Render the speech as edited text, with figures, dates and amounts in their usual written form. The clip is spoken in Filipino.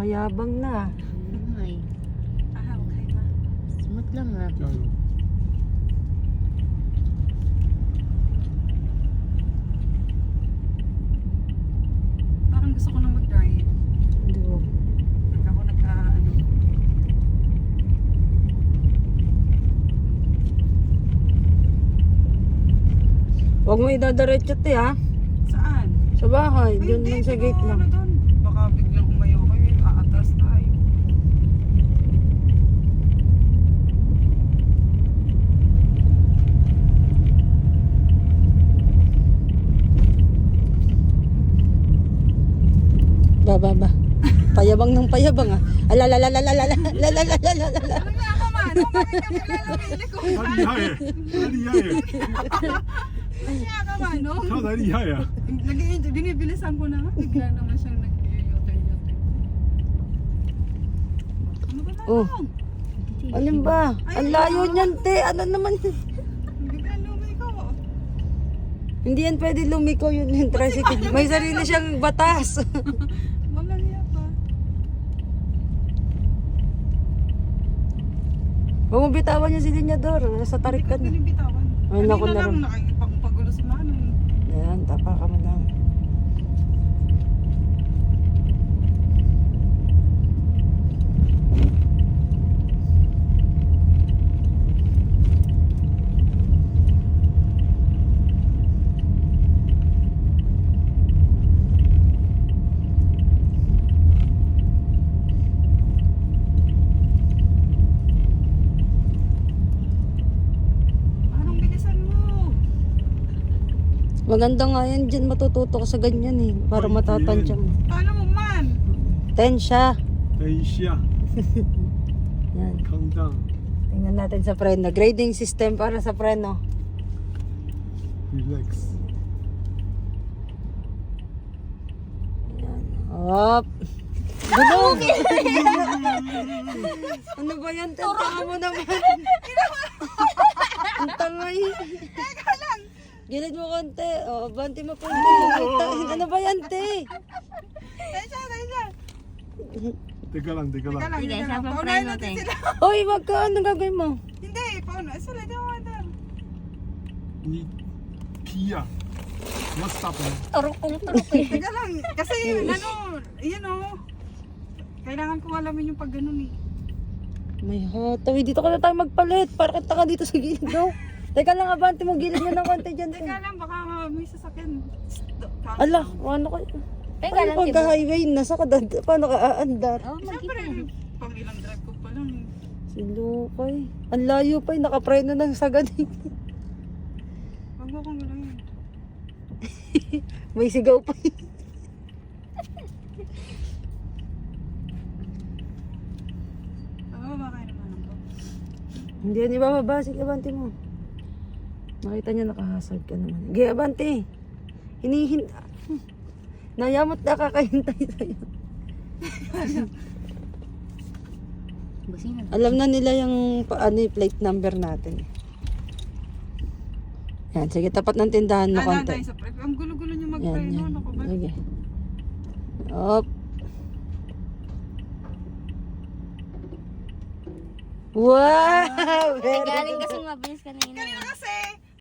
Mayabang na. Ay, Okay na. smooth lang ah. Jayo. Parang gusto ko na mag-drive. Hindi mo. Pag ako nagka-ano. Huwag mo idadiretso te ha. Saan? Sa bahay. Ay, Doon hindi, lang sa siguro gate lang. ano doon. Baka biglang umayo kayo. Aatras tayo. Ba. Payabang ng payabang ah. Alalalalalalalalalalalalalala. Ano nga ka man? Bakit ka bigla lumili ko? 他厉害耶，他厉害耶， Ano nga ka man? No? 他才厉害呀！ Binibilisan ko na nga. Bigla naman siyang nag-yote-yote. Ano ba na Oh. lang? Alin ba? Ang layo niyan te. Ano naman yun? Bigla lumiko. Hindi yan pwede lumiko yun yung tricycle. May sarili siyang batas. Wala niya pa. Huwag mo bitawan yung silinyador. Sa tarik ka na. Hindi ko binibitawan. Ay, naku, Kanina naram. lang nakikipagpagulo si Manong. Yan, tapa ka mo lang. Anong bilisan mo? Maganda nga yan dyan. Matututo ka sa ganyan eh. Para Ay, matatansya mo. Paano mo man? Tensya. 等一下， Yan. 康当， Tingnan natin sa preno. Grading system para sa preno. relax。 Hop. Gulong! Ano ba yan? Tantanga mo naman. Ang tangay. Teka lang. Gilid mo konti. O, banti mo konti. Ano ba yan, te? Tensya. デカランデカ Teka ラン。 lang, Sige, teka sa lang. papreno, Paunahin natin te. sila. Hoy, wag ka. Anong gagawin mo? Hindi, pauna. Sila daw ada. 你踢呀，你要 stop 呢？ Turok eh. Teka lang. Kasi ano, yan o. Kailangan kong alamin yung pag ganun eh. May hatawi. Dito ka na tayo magpalit. Para kita ka dito sa gilid, no? Teka lang, abanti mo. Gilid mo ng konti dyan. Teka lang, baka may sasakyan. Ala, ano ka? Teka Paano lang, pag diba? highway na? Paano ka aandar? Oh, Siyempre, magkita. pang ilang drive ko pa lang eh. Si Lukay. Ang layo pa eh. Nakapreno ng sagad eh. Huwag mo kong gulungin. May sigaw pa eh. Bababa kayo naman ako. Hindi yan ibababa. Sige, abanti mo. Nakita niya nakahasag ka naman. Sige, abanti. Nayamot na kakahintay sa'yo. Busing na. Alam na nila yung plate number natin. Yan, sige, tapat ng tindahan mo konti. Tayo sa prep. Ang gulo-gulo niyo Yan, mag-preno. yan. Ano ko ba? Sige. Op. Wow! Very Galing kasi mabilis kanina. Kanina kasi,